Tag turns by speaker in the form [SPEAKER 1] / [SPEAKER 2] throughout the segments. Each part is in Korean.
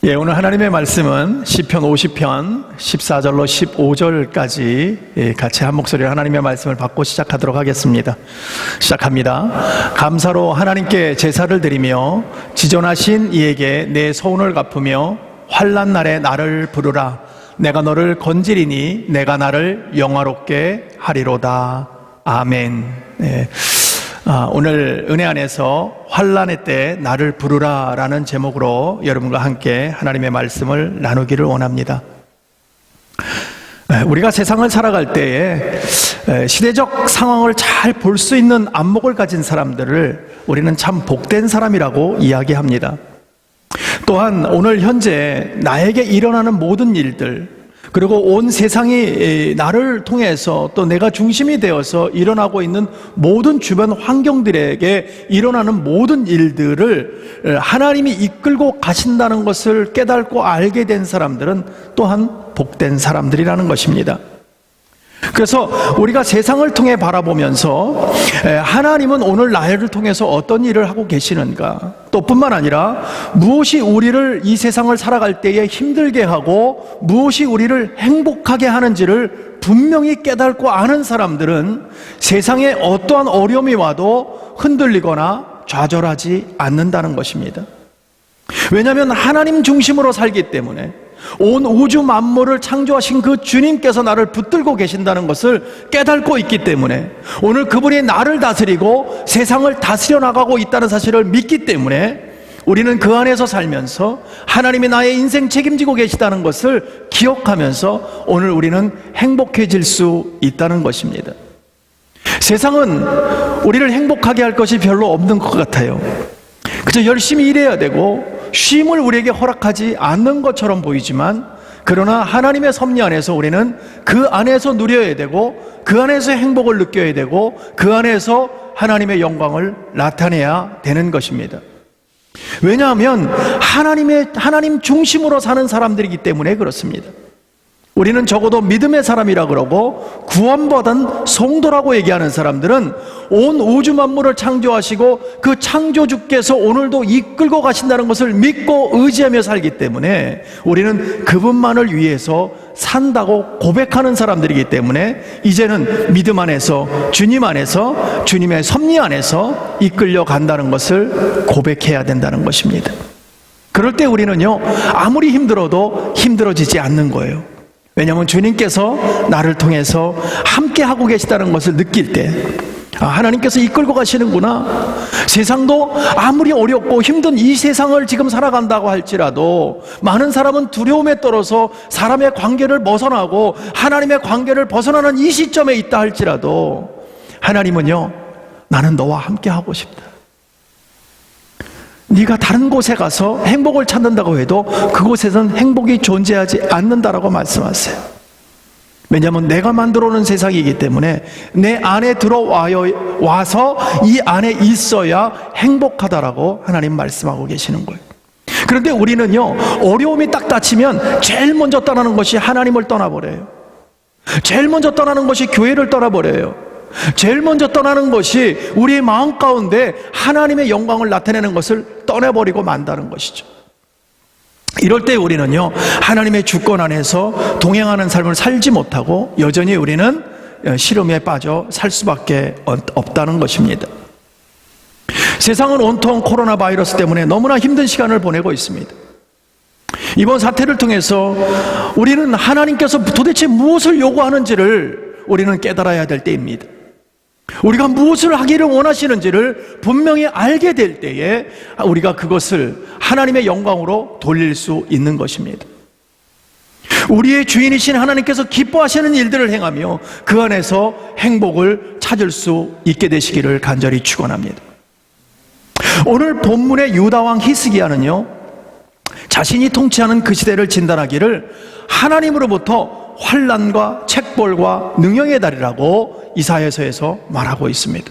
[SPEAKER 1] 오늘 하나님의 말씀은 시편 50편 14절로 15절까지 같이 한 목소리로 하나님의 말씀을 받고 시작하도록 하겠습니다. 시작합니다. 감사로 하나님께 제사를 드리며 지존하신 이에게 내 소원을 갚으며 환난 날에 나를 부르라. 내가 너를 건지리니 내가 나를 영화롭게 하리로다. 아멘. 오늘 은혜 안에서 환난의 때 나를 부르라 라는 제목으로 여러분과 함께 하나님의 말씀을 나누기를 원합니다. 우리가 세상을 살아갈 때에 시대적 상황을 잘 볼 수 있는 안목을 가진 사람들을 우리는 참 복된 사람이라고 이야기합니다. 또한 오늘 현재 나에게 일어나는 모든 일들, 그리고 온 세상이 나를 통해서 또 내가 중심이 되어서 일어나고 있는 모든 주변 환경들에게 일어나는 모든 일들을 하나님이 이끌고 가신다는 것을 깨닫고 알게 된 사람들은 또한 복된 사람들이라는 것입니다. 그래서 우리가 세상을 통해 바라보면서 하나님은 오늘 나를 통해서 어떤 일을 하고 계시는가, 또 뿐만 아니라 무엇이 우리를 이 세상을 살아갈 때에 힘들게 하고 무엇이 우리를 행복하게 하는지를 분명히 깨닫고 아는 사람들은 세상에 어떠한 어려움이 와도 흔들리거나 좌절하지 않는다는 것입니다. 왜냐하면 하나님 중심으로 살기 때문에, 온 우주 만물을 창조하신 그 주님께서 나를 붙들고 계신다는 것을 깨닫고 있기 때문에, 오늘 그분이 나를 다스리고 세상을 다스려 나가고 있다는 사실을 믿기 때문에 우리는 그 안에서 살면서 하나님이 나의 인생 책임지고 계시다는 것을 기억하면서 오늘 우리는 행복해질 수 있다는 것입니다. 세상은 우리를 행복하게 할 것이 별로 없는 것 같아요. 그저 열심히 일해야 되고 쉼을 우리에게 허락하지 않는 것처럼 보이지만, 그러나 하나님의 섭리 안에서 우리는 그 안에서 누려야 되고 그 안에서 행복을 느껴야 되고 그 안에서 하나님의 영광을 나타내야 되는 것입니다. 왜냐하면 하나님 중심으로 사는 사람들이기 때문에 그렇습니다. 우리는 적어도 믿음의 사람이라 그러고 구원받은 성도라고 얘기하는 사람들은 온 우주 만물을 창조하시고 그 창조주께서 오늘도 이끌고 가신다는 것을 믿고 의지하며 살기 때문에 우리는 그분만을 위해서 산다고 고백하는 사람들이기 때문에 이제는 믿음 안에서 주님 안에서 주님의 섭리 안에서 이끌려 간다는 것을 고백해야 된다는 것입니다. 그럴 때 우리는요, 아무리 힘들어도 힘들어지지 않는 거예요. 왜냐하면 주님께서 나를 통해서 함께 하고 계시다는 것을 느낄 때, 하나님께서 이끌고 가시는구나. 세상도 아무리 어렵고 힘든 이 세상을 지금 살아간다고 할지라도 많은 사람은 두려움에 떨어서 사람의 관계를 벗어나고 하나님의 관계를 벗어나는 이 시점에 있다 할지라도 하나님은요, 나는 너와 함께 하고 싶다. 네가 다른 곳에 가서 행복을 찾는다고 해도 그곳에서는 행복이 존재하지 않는다라고 말씀하세요. 왜냐하면 내가 만들어 놓은 세상이기 때문에 내 안에 와서 이 안에 있어야 행복하다라고 하나님 말씀하고 계시는 거예요. 그런데 우리는요, 어려움이 딱 닥치면 제일 먼저 떠나는 것이 하나님을 떠나버려요. 제일 먼저 떠나는 것이 교회를 떠나버려요. 제일 먼저 떠나는 것이 우리의 마음 가운데 하나님의 영광을 나타내는 것을 떠나버리고 만다는 것이죠. 이럴 때 우리는요, 하나님의 주권 안에서 동행하는 삶을 살지 못하고 여전히 우리는 시름에 빠져 살 수밖에 없다는 것입니다. 세상은 온통 코로나 바이러스 때문에 너무나 힘든 시간을 보내고 있습니다. 이번 사태를 통해서 우리는 하나님께서 도대체 무엇을 요구하는지를 우리는 깨달아야 될 때입니다. 우리가 무엇을 하기를 원하시는지를 분명히 알게 될 때에 우리가 그것을 하나님의 영광으로 돌릴 수 있는 것입니다. 우리의 주인이신 하나님께서 기뻐하시는 일들을 행하며 그 안에서 행복을 찾을 수 있게 되시기를 간절히 축원합니다. 오늘 본문의 유다왕 히스기야는요, 자신이 통치하는 그 시대를 진단하기를 하나님으로부터 환난과 책벌과 능형의 달이라고 이사야서에서 말하고 있습니다.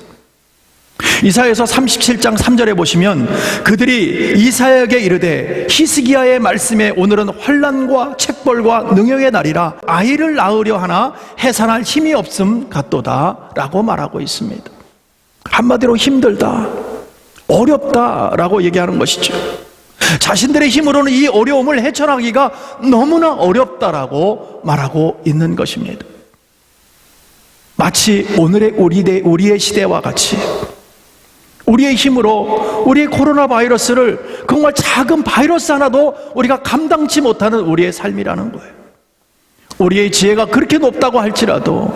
[SPEAKER 1] 이사야서 37장 3절에 보시면 그들이 이사야에게 이르되 히스기야의 말씀에 오늘은 환난과 책벌과 능형의 날이라 아이를 낳으려 하나 해산할 힘이 없음 같도다 라고 말하고 있습니다. 한마디로 힘들다, 어렵다라고 얘기하는 것이죠. 자신들의 힘으로는 이 어려움을 헤쳐나가기가 너무나 어렵다라고 말하고 있는 것입니다. 마치 오늘의 우리의 시대와 같이 우리의 힘으로 우리의 코로나 바이러스를 정말 작은 바이러스 하나도 우리가 감당치 못하는 우리의 삶이라는 거예요. 우리의 지혜가 그렇게 높다고 할지라도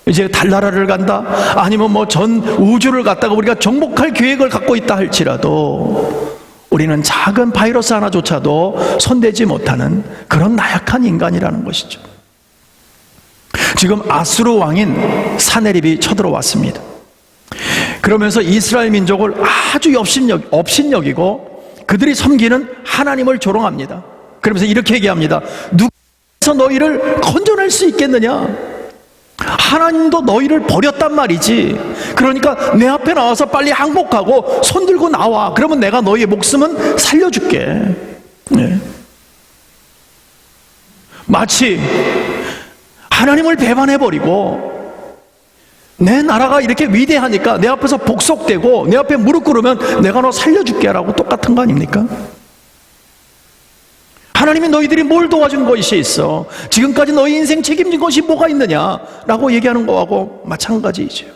[SPEAKER 1] 이제 달나라를 간다, 아니면 뭐 전 우주를 갔다가 우리가 정복할 계획을 갖고 있다 할지라도 우리는 작은 바이러스 하나조차도 손대지 못하는 그런 나약한 인간이라는 것이죠. 지금 아수르 왕인 사네립이 쳐들어왔습니다. 그러면서 이스라엘 민족을 아주 업신여기고 그들이 섬기는 하나님을 조롱합니다. 그러면서 이렇게 얘기합니다. 누가서 너희를 건져낼 수 있겠느냐? 하나님도 너희를 버렸단 말이지. 그러니까 내 앞에 나와서 빨리 항복하고 손 들고 나와. 그러면 내가 너희의 목숨은 살려줄게. 네. 마치 하나님을 배반해버리고 내 나라가 이렇게 위대하니까 내 앞에서 복속되고 내 앞에 무릎 꿇으면 내가 너 살려줄게 라고 똑같은 거 아닙니까? 하나님이 너희들이 뭘 도와준 것이 있어? 지금까지 너희 인생 책임진 것이 뭐가 있느냐? 라고 얘기하는 거하고 마찬가지이죠.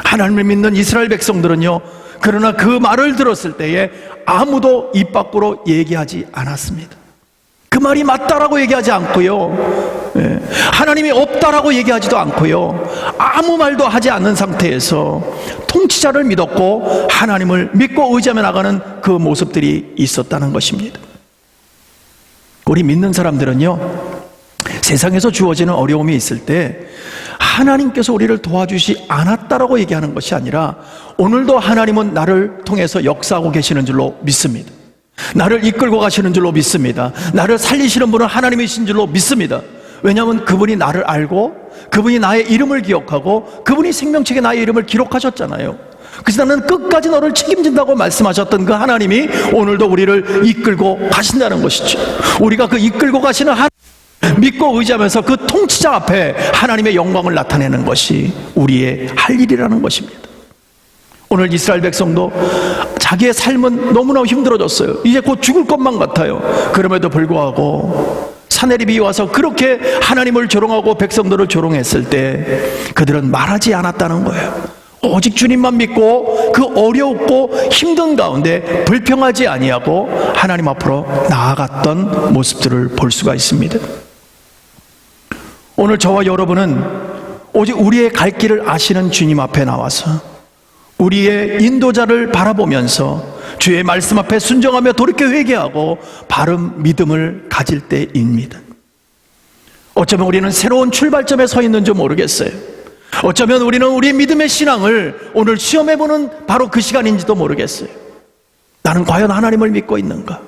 [SPEAKER 1] 하나님을 믿는 이스라엘 백성들은요, 그러나 그 말을 들었을 때에 아무도 입 밖으로 얘기하지 않았습니다. 그 말이 맞다라고 얘기하지 않고요, 하나님이 없다라고 얘기하지도 않고요, 아무 말도 하지 않는 상태에서 통치자를 믿었고 하나님을 믿고 의지하며 나가는 그 모습들이 있었다는 것입니다. 우리 믿는 사람들은요, 세상에서 주어지는 어려움이 있을 때 하나님께서 우리를 도와주시 않았다라고 얘기하는 것이 아니라 오늘도 하나님은 나를 통해서 역사하고 계시는 줄로 믿습니다. 나를 이끌고 가시는 줄로 믿습니다. 나를 살리시는 분은 하나님이신 줄로 믿습니다. 왜냐하면 그분이 나를 알고 그분이 나의 이름을 기억하고 그분이 생명책에 나의 이름을 기록하셨잖아요. 그래서 나는 끝까지 너를 책임진다고 말씀하셨던 그 하나님이 오늘도 우리를 이끌고 가신다는 것이죠. 우리가 그 이끌고 가시는 하나님 믿고 의지하면서 그 통치자 앞에 하나님의 영광을 나타내는 것이 우리의 할 일이라는 것입니다. 오늘 이스라엘 백성도 자기의 삶은 너무나 힘들어졌어요. 이제 곧 죽을 것만 같아요. 그럼에도 불구하고 사네립이 와서 그렇게 하나님을 조롱하고 백성들을 조롱했을 때 그들은 말하지 않았다는 거예요. 오직 주님만 믿고 그 어렵고 힘든 가운데 불평하지 아니하고 하나님 앞으로 나아갔던 모습들을 볼 수가 있습니다. 오늘 저와 여러분은 오직 우리의 갈 길을 아시는 주님 앞에 나와서 우리의 인도자를 바라보면서 주의 말씀 앞에 순종하며 돌이켜 회개하고 바른 믿음을 가질 때입니다. 어쩌면 우리는 새로운 출발점에 서 있는지 모르겠어요. 어쩌면 우리는 우리의 믿음의 신앙을 오늘 시험해보는 바로 그 시간인지도 모르겠어요. 나는 과연 하나님을 믿고 있는가?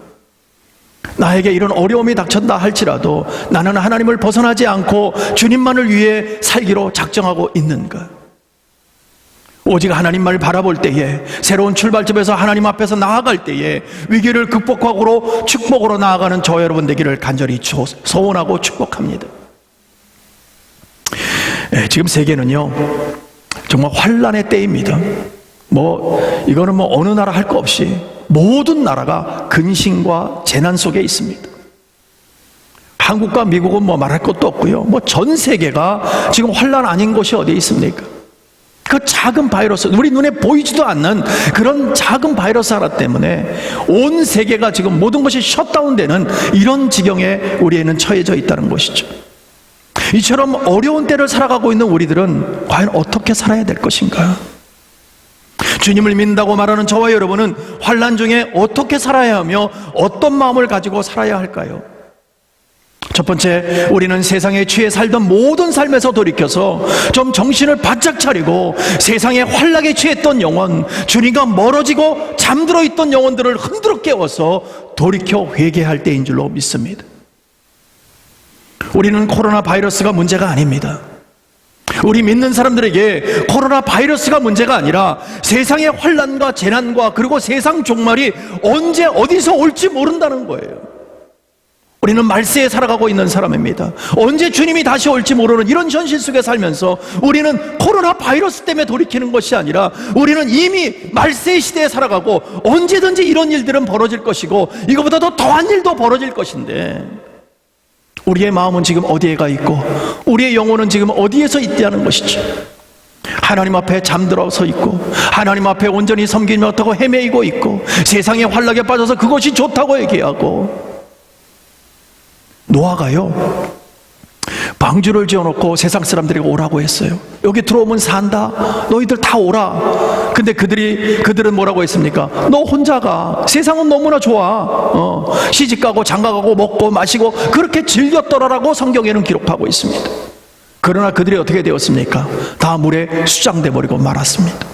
[SPEAKER 1] 나에게 이런 어려움이 닥쳤다 할지라도 나는 하나님을 벗어나지 않고 주님만을 위해 살기로 작정하고 있는가? 오직 하나님만을 바라볼 때에, 새로운 출발점에서 하나님 앞에서 나아갈 때에 위기를 극복하고 축복으로 나아가는 저 여러분 되기를 간절히 소원하고 축복합니다. 지금 세계는요 정말 환란의 때입니다. 이거는 어느 나라 할 거 없이 모든 나라가 근심과 재난 속에 있습니다. 한국과 미국은 말할 것도 없고요, 전 세계가 지금 환란 아닌 곳이 어디 있습니까? 그 작은 바이러스, 우리 눈에 보이지도 않는 그런 작은 바이러스 하나 때문에 온 세계가 지금 모든 것이 셧다운되는 이런 지경에 우리에는 처해져 있다는 것이죠. 이처럼 어려운 때를 살아가고 있는 우리들은 과연 어떻게 살아야 될 것인가? 주님을 믿는다고 말하는 저와 여러분은 환난 중에 어떻게 살아야 하며 어떤 마음을 가지고 살아야 할까요? 첫 번째, 우리는 세상에 취해 살던 모든 삶에서 돌이켜서 좀 정신을 바짝 차리고 세상의 환락에 취했던 영혼, 주님과 멀어지고 잠들어 있던 영혼들을 흔들어 깨워서 돌이켜 회개할 때인 줄로 믿습니다. 우리는 코로나 바이러스가 문제가 아닙니다. 우리 믿는 사람들에게 코로나 바이러스가 문제가 아니라 세상의 환난과 재난과 그리고 세상 종말이 언제 어디서 올지 모른다는 거예요. 우리는 말세에 살아가고 있는 사람입니다. 언제 주님이 다시 올지 모르는 이런 현실 속에 살면서 우리는 코로나 바이러스 때문에 돌이키는 것이 아니라 우리는 이미 말세의 시대에 살아가고 언제든지 이런 일들은 벌어질 것이고 이거보다도 더한 일도 벌어질 것인데 우리의 마음은 지금 어디에 가 있고 우리의 영혼은 지금 어디에서 있다는 것이죠. 하나님 앞에 잠들어서 있고 하나님 앞에 온전히 섬기지 못하고 헤매이고 있고 세상의 환락에 빠져서 그것이 좋다고 얘기하고 노아가요 방주를 지어놓고 세상 사람들에게 오라고 했어요. 여기 들어오면 산다, 너희들 다 오라. 근데 그들은 뭐라고 했습니까? 너 혼자 가, 세상은 너무나 좋아. 시집가고 장가가고 먹고 마시고 그렇게 즐겼더라라고 성경에는 기록하고 있습니다. 그러나 그들이 어떻게 되었습니까? 다 물에 수장돼 버리고 말았습니다.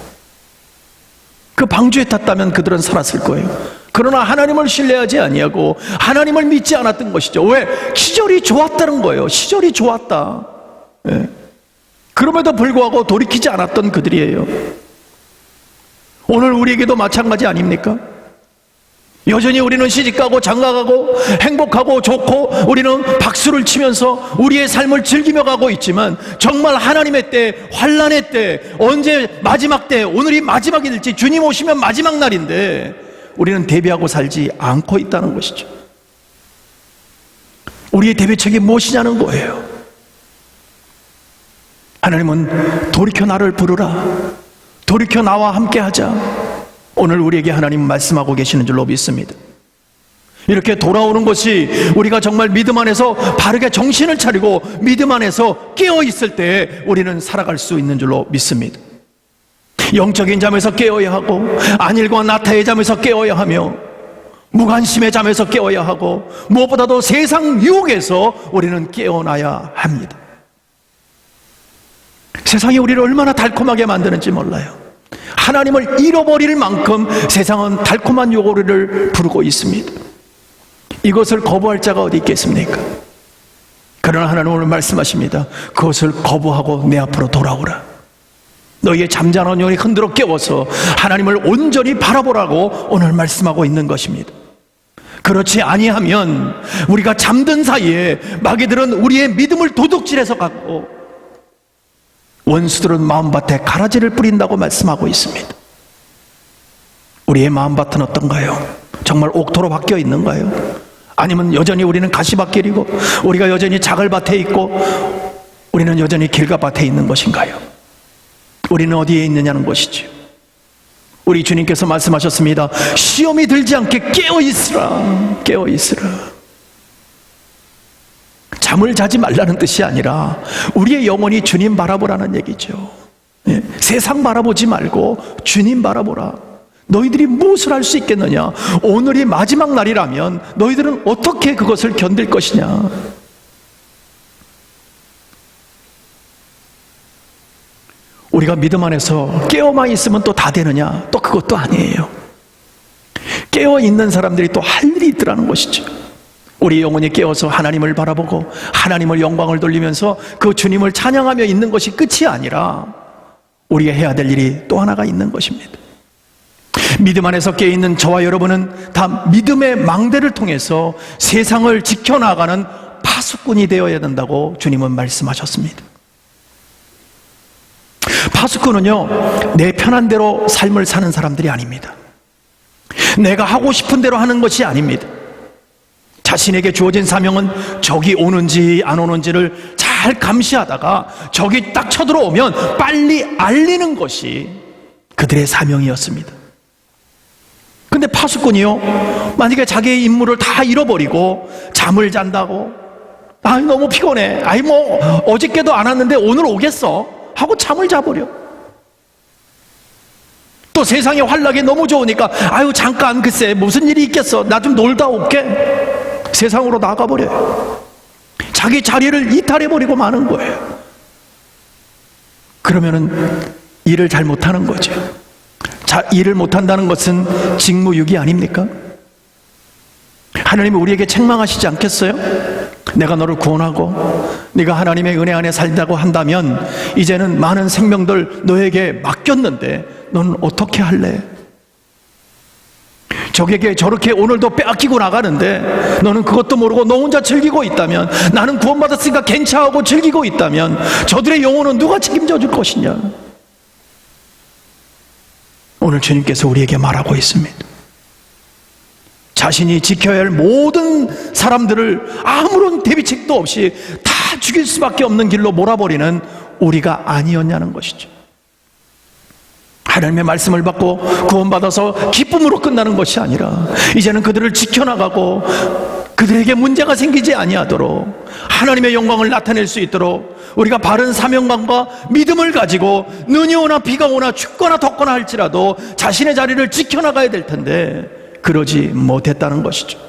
[SPEAKER 1] 그 방주에 탔다면 그들은 살았을 거예요. 그러나 하나님을 신뢰하지 아니하고 하나님을 믿지 않았던 것이죠. 왜? 시절이 좋았다는 거예요. 시절이 좋았다. 예. 그럼에도 불구하고 돌이키지 않았던 그들이에요. 오늘 우리에게도 마찬가지 아닙니까? 여전히 우리는 시집가고 장가가고 행복하고 좋고 우리는 박수를 치면서 우리의 삶을 즐기며 가고 있지만 정말 하나님의 때, 환난의 때, 언제 마지막 때, 오늘이 마지막이 될지 주님 오시면 마지막 날인데 우리는 대비하고 살지 않고 있다는 것이죠. 우리의 대비책이 무엇이냐는 거예요. 하나님은 돌이켜 나를 부르라, 돌이켜 나와 함께 하자. 오늘 우리에게 하나님은 말씀하고 계시는 줄로 믿습니다. 이렇게 돌아오는 것이 우리가 정말 믿음 안에서 바르게 정신을 차리고 믿음 안에서 깨어 있을 때 우리는 살아갈 수 있는 줄로 믿습니다. 영적인 잠에서 깨어야 하고 안일과 나타의 잠에서 깨어야 하며 무관심의 잠에서 깨어야 하고 무엇보다도 세상 유혹에서 우리는 깨어나야 합니다. 세상이 우리를 얼마나 달콤하게 만드는지 몰라요. 하나님을 잃어버릴 만큼 세상은 달콤한 요구를 부르고 있습니다. 이것을 거부할 자가 어디 있겠습니까? 그러나 하나님은 오늘 말씀하십니다. 그것을 거부하고 내 앞으로 돌아오라. 너희의 잠자는 영이 흔들어 깨워서 하나님을 온전히 바라보라고 오늘 말씀하고 있는 것입니다. 그렇지 아니하면 우리가 잠든 사이에 마귀들은 우리의 믿음을 도둑질해서 갖고 원수들은 마음밭에 가라지를 뿌린다고 말씀하고 있습니다. 우리의 마음밭은 어떤가요? 정말 옥토로 바뀌어 있는가요? 아니면 여전히 우리는 가시밭길이고 우리가 여전히 자갈밭에 있고 우리는 여전히 길가밭에 있는 것인가요? 우리는 어디에 있느냐는 것이죠. 우리 주님께서 말씀하셨습니다. 시험이 들지 않게 깨어있으라, 깨어있으라. 잠을 자지 말라는 뜻이 아니라 우리의 영혼이 주님 바라보라는 얘기죠. 예, 세상 바라보지 말고 주님 바라보라. 너희들이 무엇을 할 수 있겠느냐? 오늘이 마지막 날이라면 너희들은 어떻게 그것을 견딜 것이냐? 우리가 믿음 안에서 깨어만 있으면 또 다 되느냐? 또 그것도 아니에요. 깨어있는 사람들이 또 할 일이 있더라는 것이죠. 우리 영혼이 깨어서 하나님을 바라보고 하나님을 영광을 돌리면서 그 주님을 찬양하며 있는 것이 끝이 아니라 우리가 해야 될 일이 또 하나가 있는 것입니다. 믿음 안에서 깨어있는 저와 여러분은 다 믿음의 망대를 통해서 세상을 지켜나가는 파수꾼이 되어야 된다고 주님은 말씀하셨습니다. 파수꾼은요, 내 편한 대로 삶을 사는 사람들이 아닙니다. 내가 하고 싶은 대로 하는 것이 아닙니다. 자신에게 주어진 사명은 적이 오는지 안 오는지를 잘 감시하다가 적이 딱 쳐들어오면 빨리 알리는 것이 그들의 사명이었습니다. 근데 파수꾼이요, 만약에 자기의 임무를 다 잃어버리고 잠을 잔다고, 너무 피곤해, 어저께도 안 왔는데 오늘 오겠어 하고 잠을 자버려. 또 세상의 환락이 너무 좋으니까 잠깐 글쎄 무슨 일이 있겠어, 나 좀 놀다 올게, 세상으로 나가버려요. 자기 자리를 이탈해버리고 마는 거예요. 그러면은 일을 잘 못하는 거죠. 일을 못한다는 것은 직무유기 아닙니까? 하나님이 우리에게 책망하시지 않겠어요? 내가 너를 구원하고 네가 하나님의 은혜 안에 살다고 한다면 이제는 많은 생명들 너에게 맡겼는데 너는 어떻게 할래? 적에게 저렇게 오늘도 빼앗기고 나가는데 너는 그것도 모르고 너 혼자 즐기고 있다면, 나는 구원받았으니까 괜찮하고 즐기고 있다면 저들의 영혼은 누가 책임져 줄 것이냐. 오늘 주님께서 우리에게 말하고 있습니다. 자신이 지켜야 할 모든 사람들을 아무런 대비책도 없이 다 죽일 수밖에 없는 길로 몰아버리는 우리가 아니었냐는 것이죠. 하나님의 말씀을 받고 구원받아서 기쁨으로 끝나는 것이 아니라 이제는 그들을 지켜나가고 그들에게 문제가 생기지 아니하도록 하나님의 영광을 나타낼 수 있도록 우리가 바른 사명감과 믿음을 가지고 눈이 오나 비가 오나 춥거나 덥거나 할지라도 자신의 자리를 지켜나가야 될 텐데 그러지 못했다는 것이죠.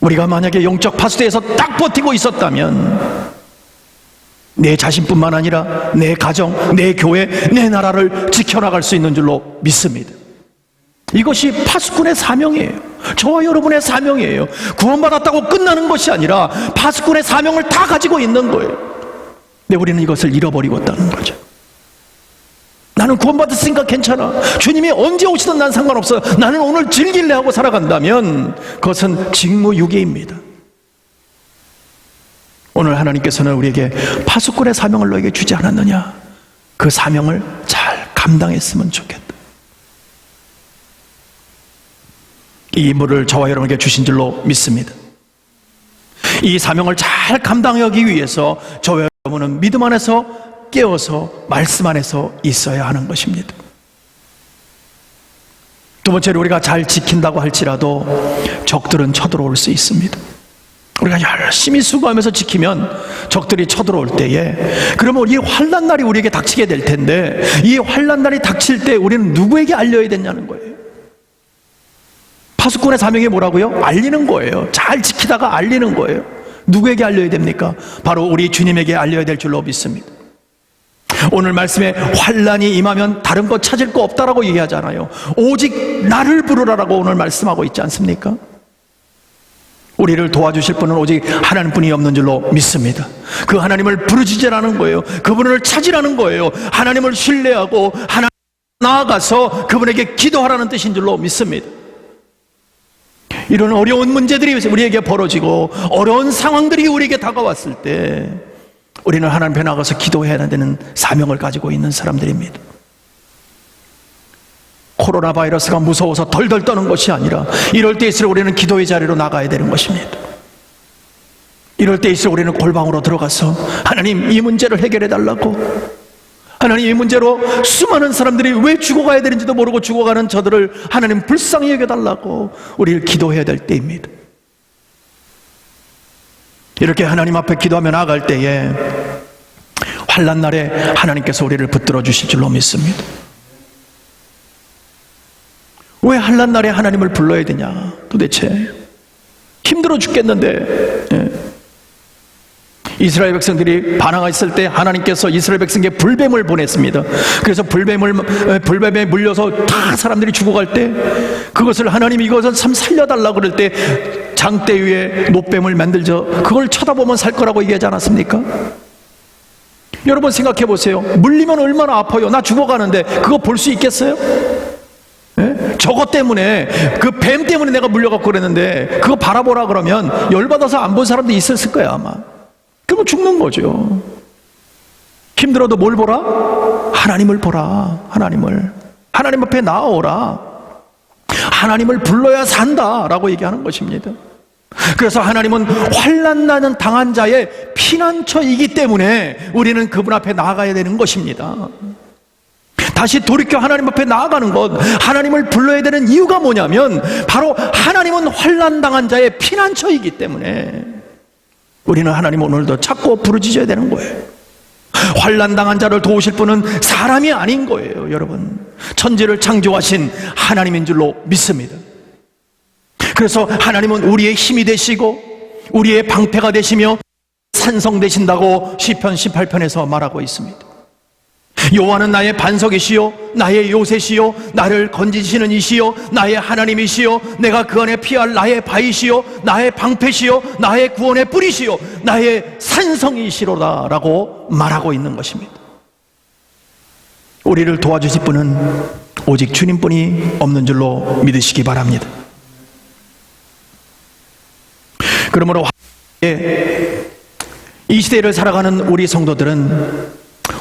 [SPEAKER 1] 우리가 만약에 영적 파수대에서 딱 버티고 있었다면 내 자신뿐만 아니라 내 가정, 내 교회, 내 나라를 지켜나갈 수 있는 줄로 믿습니다. 이것이 파수꾼의 사명이에요. 저와 여러분의 사명이에요. 구원받았다고 끝나는 것이 아니라 파수꾼의 사명을 다 가지고 있는 거예요. 근데 우리는 이것을 잃어버리고 있다는 거죠. 나는 구원받았으니까 괜찮아, 주님이 언제 오시든 난 상관없어, 나는 오늘 즐길래 하고 살아간다면 그것은 직무유기입니다. 오늘 하나님께서는 우리에게 파수꾼의 사명을 너에게 주지 않았느냐? 그 사명을 잘 감당했으면 좋겠다. 이 임무를 저와 여러분에게 주신 줄로 믿습니다. 이 사명을 잘 감당하기 위해서 저와 여러분은 믿음 안에서 깨어서 말씀 안에서 있어야 하는 것입니다. 두 번째로 우리가 잘 지킨다고 할지라도 적들은 쳐들어올 수 있습니다. 우리가 열심히 수고하면서 지키면 적들이 쳐들어올 때에 그러면 이 환난 날이 우리에게 닥치게 될 텐데 이 환난 날이 닥칠 때 우리는 누구에게 알려야 되냐는 거예요. 파수꾼의 사명이 뭐라고요? 알리는 거예요. 잘 지키다가 알리는 거예요. 누구에게 알려야 됩니까? 바로 우리 주님에게 알려야 될 줄로 믿습니다. 오늘 말씀에 환난이 임하면 다른 거 찾을 거 없다라고 얘기하잖아요. 오직 나를 부르라라고 오늘 말씀하고 있지 않습니까? 우리를 도와주실 분은 오직 하나님뿐이 없는 줄로 믿습니다. 그 하나님을 부르짖으라는 거예요. 그분을 찾으라는 거예요. 하나님을 신뢰하고 하나님 나아가서 그분에게 기도하라는 뜻인 줄로 믿습니다. 이런 어려운 문제들이 우리에게 벌어지고 어려운 상황들이 우리에게 다가왔을 때 우리는 하나님 앞에 나가서 기도해야 되는 사명을 가지고 있는 사람들입니다. 코로나 바이러스가 무서워서 덜덜 떠는 것이 아니라 이럴 때일수록 우리는 기도의 자리로 나가야 되는 것입니다. 이럴 때일수록 우리는 골방으로 들어가서 하나님 이 문제를 해결해 달라고, 하나님 이 문제로 수많은 사람들이 왜 죽어가야 되는지도 모르고 죽어가는 저들을 하나님 불쌍히 여겨달라고 우리를 기도해야 될 때입니다. 이렇게 하나님 앞에 기도하며 나아갈 때에 환난 날에 하나님께서 우리를 붙들어 주실 줄로 믿습니다. 왜 환난 날에 하나님을 불러야 되냐? 도대체 힘들어 죽겠는데. 이스라엘 백성들이 반항했을 때 하나님께서 이스라엘 백성에게 불뱀을 보냈습니다. 그래서 불뱀에 물려서 다 사람들이 죽어갈 때 그것을 하나님이 이것은 참 살려달라고 그럴 때 장대 위에 노뱀을 만들죠. 그걸 쳐다보면 살 거라고 얘기하지 않았습니까? 여러분 생각해 보세요. 물리면 얼마나 아파요. 나 죽어가는데 그거 볼 수 있겠어요? 저것 때문에, 그 뱀 때문에 내가 물려갖고 그랬는데 그거 바라보라 그러면 열받아서 안 본 사람도 있었을 거야 아마. 그러면 죽는 거죠. 힘들어도 뭘 보라? 하나님을 보라. 하나님 앞에 나아오라. 하나님을 불러야 산다라고 얘기하는 것입니다. 그래서 하나님은 환난 당한 자의 피난처이기 때문에 우리는 그분 앞에 나아가야 되는 것입니다. 다시 돌이켜 하나님 앞에 나아가는 것, 하나님을 불러야 되는 이유가 뭐냐면 바로 하나님은 환난 당한 자의 피난처이기 때문에 우리는 하나님을 오늘도 찾고 부르짖어야 되는 거예요. 환난 당한 자를 도우실 분은 사람이 아닌 거예요. 여러분, 천지를 창조하신 하나님인 줄로 믿습니다. 그래서 하나님은 우리의 힘이 되시고 우리의 방패가 되시며 산성 되신다고 시편 18편에서 말하고 있습니다. 여호와는 나의 반석이시요 나의 요새시요 나를 건지시는 이시요 나의 하나님이시요 내가 그 안에 피할 나의 바위시요 나의 방패시요 나의 구원의 뿌리시요 나의 산성이시로다 라고 말하고 있는 것입니다. 우리를 도와주실 분은 오직 주님뿐이 없는 줄로 믿으시기 바랍니다. 그러므로 이 시대를 살아가는 우리 성도들은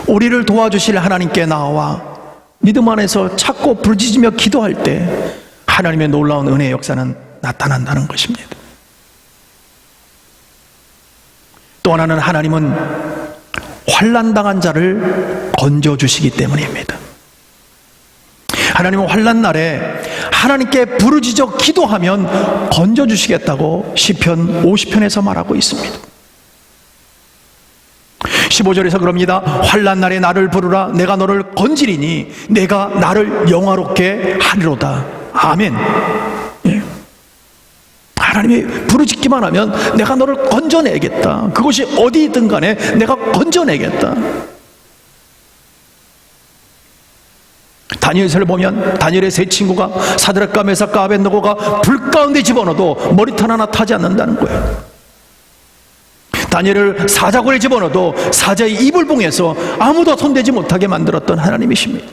[SPEAKER 1] 우리를 도와주실 하나님께 나아와 믿음 안에서 찾고 부르짖으며 기도할 때 하나님의 놀라운 은혜의 역사는 나타난다는 것입니다. 또 하나는 하나님은 환난당한 자를 건져주시기 때문입니다. 하나님은 환난 날에 하나님께 부르짖어 기도하면 건져주시겠다고 시편 50편에서 말하고 있습니다. 15절에서 그럽니다. 환난 날에 나를 부르라. 내가 너를 건지리니 내가 나를 영화롭게 하리로다. 아멘. 예. 하나님이 부르짖기만 하면 내가 너를 건져내겠다. 그것이 어디든 간에 내가 건져내겠다. 다니엘서를 보면 다니엘의 세 친구가 사드락과 메삭과 아벳느고가 불 가운데 집어넣어도 머리털 하나 타지 않는다는 거예요. 다니엘을 사자굴에 집어넣어도 사자의 입을 봉해서 아무도 손대지 못하게 만들었던 하나님이십니다.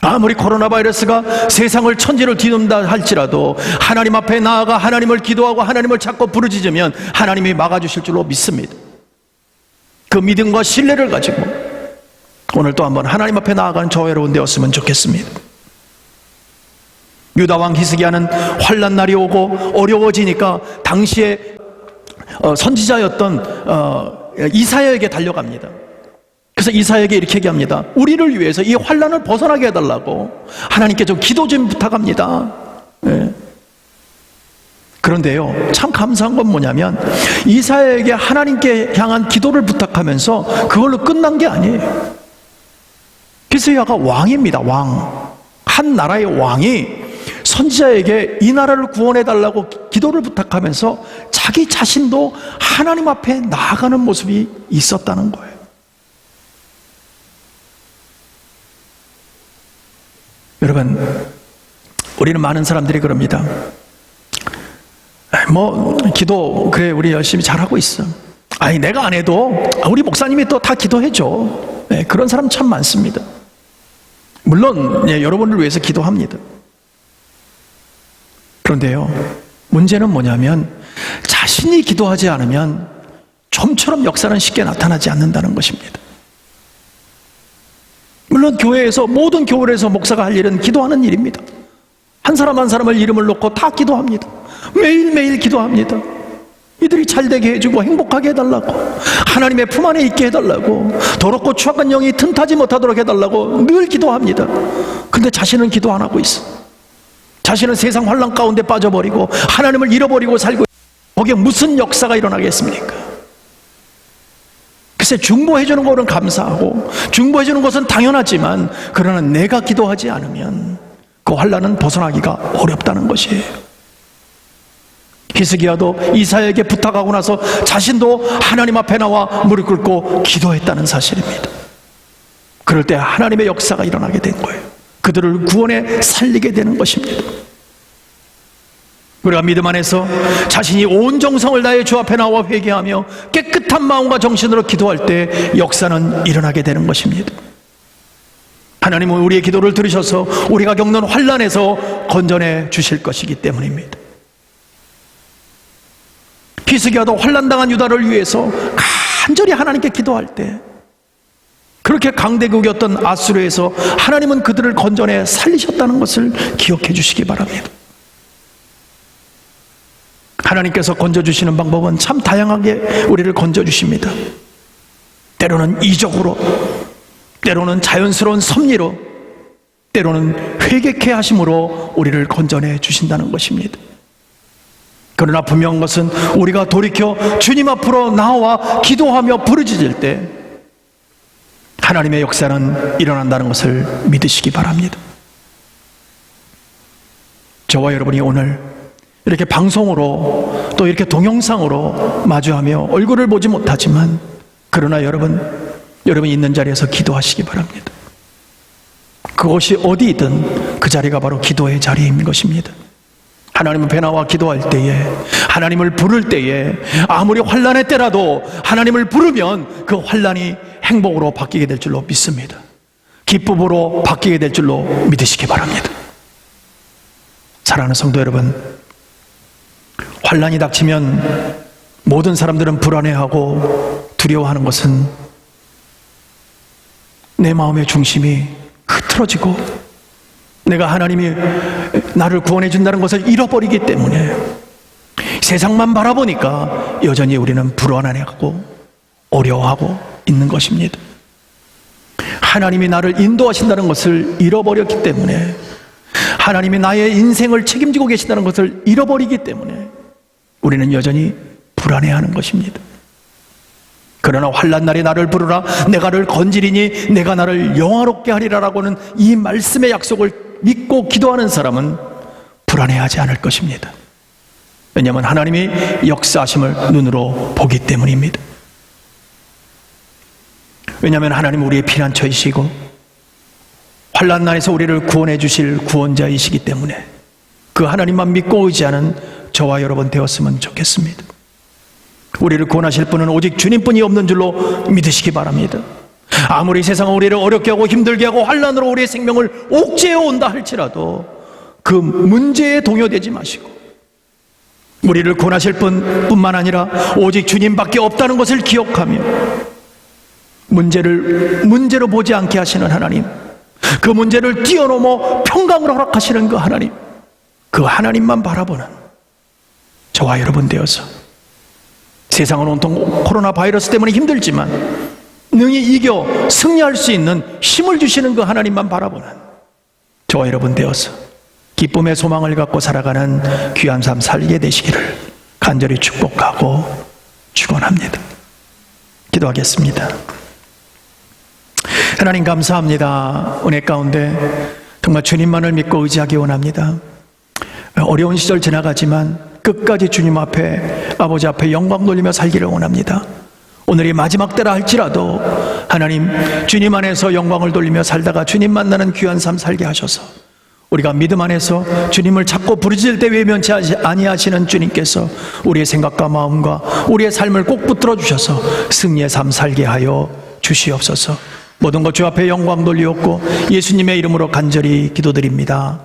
[SPEAKER 1] 아무리 코로나 바이러스가 세상을 천지를 뒤덮는다 할지라도 하나님 앞에 나아가 하나님을 기도하고 하나님을 찾고 부르짖으면 하나님이 막아주실 줄로 믿습니다. 그 믿음과 신뢰를 가지고 오늘 또 한번 하나님 앞에 나아가는 저와 여러분 되었으면 좋겠습니다. 유다왕 히스기야는 환난 날이 오고 어려워지니까 당시에 선지자였던 이사야에게 달려갑니다. 그래서 이사야에게 이렇게 얘기합니다. 우리를 위해서 이 환난을 벗어나게 해달라고 하나님께 좀 기도 좀 부탁합니다. 네. 그런데요, 참 감사한 건 뭐냐면 이사야에게 하나님께 향한 기도를 부탁하면서 그걸로 끝난 게 아니에요. 히스기야가 왕입니다. 왕. 한 나라의 왕이 선지자에게 이 나라를 구원해달라고 기도를 부탁하면서 자기 자신도 하나님 앞에 나아가는 모습이 있었다는 거예요. 여러분, 우리는 많은 사람들이 그럽니다. 기도 그래 우리 열심히 잘하고 있어. 아니 내가 안 해도 우리 목사님이 또 다 기도해줘. 네, 그런 사람 참 많습니다. 물론 여러분을 위해서 기도합니다. 그런데요, 문제는 뭐냐면 자신이 기도하지 않으면 좀처럼 역사는 쉽게 나타나지 않는다는 것입니다. 물론 교회에서 모든 교회에서 목사가 할 일은 기도하는 일입니다. 한 사람 한 사람을 이름을 놓고 다 기도합니다. 매일매일 기도합니다. 이들이 잘되게 해주고 행복하게 해달라고, 하나님의 품 안에 있게 해달라고, 더럽고 추악한 영이 틈타지 못하도록 해달라고 늘 기도합니다. 근데 자신은 기도 안 하고 있어. 자신은 세상 환난 가운데 빠져버리고 하나님을 잃어버리고 살고, 거기에 무슨 역사가 일어나겠습니까? 글쎄, 중보해주는 것은 감사하고 중보해주는 것은 당연하지만 그러나 내가 기도하지 않으면 그 환난은 벗어나기가 어렵다는 것이에요. 히스기야도 이사야에게 부탁하고 나서 자신도 하나님 앞에 나와 무릎 꿇고 기도했다는 사실입니다. 그럴 때 하나님의 역사가 일어나게 된 거예요. 그들을 구원에 살리게 되는 것입니다. 우리가 믿음 안에서 자신이 온 정성을 다해 주 앞에 나와 회개하며 깨끗한 마음과 정신으로 기도할 때 역사는 일어나게 되는 것입니다. 하나님은 우리의 기도를 들으셔서 우리가 겪는 환난에서 건져내 주실 것이기 때문입니다. 히스기야도 환난당한 유다를 위해서 간절히 하나님께 기도할 때 그렇게 강대국이었던 아수르에서 하나님은 그들을 건져내 살리셨다는 것을 기억해 주시기 바랍니다. 하나님께서 건져주시는 방법은 참 다양하게 우리를 건져주십니다. 때로는 이적으로, 때로는 자연스러운 섭리로, 때로는 회개케 하심으로 우리를 건져내 주신다는 것입니다. 그러나 분명한 것은 우리가 돌이켜 주님 앞으로 나와 기도하며 부르짖을 때 하나님의 역사는 일어난다는 것을 믿으시기 바랍니다. 저와 여러분이 오늘 이렇게 방송으로 또 이렇게 동영상으로 마주하며 얼굴을 보지 못하지만 그러나 여러분이 있는 자리에서 기도하시기 바랍니다. 그것이 어디든 그 자리가 바로 기도의 자리인 것입니다. 하나님 앞에 나와 기도할 때에, 하나님을 부를 때에 아무리 환난의 때라도 하나님을 부르면 그 환난이 행복으로 바뀌게 될 줄로 믿습니다. 기쁨으로 바뀌게 될 줄로 믿으시기 바랍니다. 사랑하는 성도 여러분, 환난이 닥치면 모든 사람들은 불안해하고 두려워하는 것은 내 마음의 중심이 흐트러지고 내가 하나님이 나를 구원해 준다는 것을 잃어버리기 때문에 세상만 바라보니까 여전히 우리는 불안해하고 어려워하고 있는 것입니다. 하나님이 나를 인도하신다는 것을 잃어버렸기 때문에, 하나님이 나의 인생을 책임지고 계신다는 것을 잃어버리기 때문에 우리는 여전히 불안해하는 것입니다. 그러나 환난 날에 나를 부르라 내가 너를 건지리니 내가 나를 영화롭게 하리라라고는 이 말씀의 약속을 믿고 기도하는 사람은 불안해하지 않을 것입니다. 왜냐하면 하나님이 역사하심을 눈으로 보기 때문입니다. 왜냐하면 하나님 우리의 피난처이시고 환난 날에서 우리를 구원해 주실 구원자이시기 때문에 그 하나님만 믿고 의지하는 저와 여러분 되었으면 좋겠습니다. 우리를 구원하실 분은 오직 주님뿐이 없는 줄로 믿으시기 바랍니다. 아무리 세상은 우리를 어렵게 하고 힘들게 하고 환난으로 우리의 생명을 옥죄어 온다 할지라도 그 문제에 동요되지 마시고 우리를 구원하실 뿐만 아니라 오직 주님밖에 없다는 것을 기억하며 문제를 문제로 보지 않게 하시는 하나님, 그 문제를 뛰어넘어 평강을 허락하시는 그 하나님, 그 하나님만 바라보는 저와 여러분 되어서 세상은 온통 코로나 바이러스 때문에 힘들지만 능히 이겨 승리할 수 있는 힘을 주시는 그 하나님만 바라보는 저와 여러분 되어서 기쁨의 소망을 갖고 살아가는 귀한 삶 살게 되시기를 간절히 축복하고 축원합니다. 기도하겠습니다. 하나님 감사합니다. 은혜 가운데 정말 주님만을 믿고 의지하기 원합니다. 어려운 시절 지나가지만 끝까지 주님 앞에, 아버지 앞에 영광 돌리며 살기를 원합니다. 오늘이 마지막 때라 할지라도 하나님 주님 안에서 영광을 돌리며 살다가 주님 만나는 귀한 삶 살게 하셔서 우리가 믿음 안에서 주님을 찾고 부르짖을 때 외면치 아니하시는 주님께서 우리의 생각과 마음과 우리의 삶을 꼭 붙들어 주셔서 승리의 삶 살게 하여 주시옵소서. 모든 것 주 앞에 영광 돌리옵고 예수님의 이름으로 간절히 기도드립니다.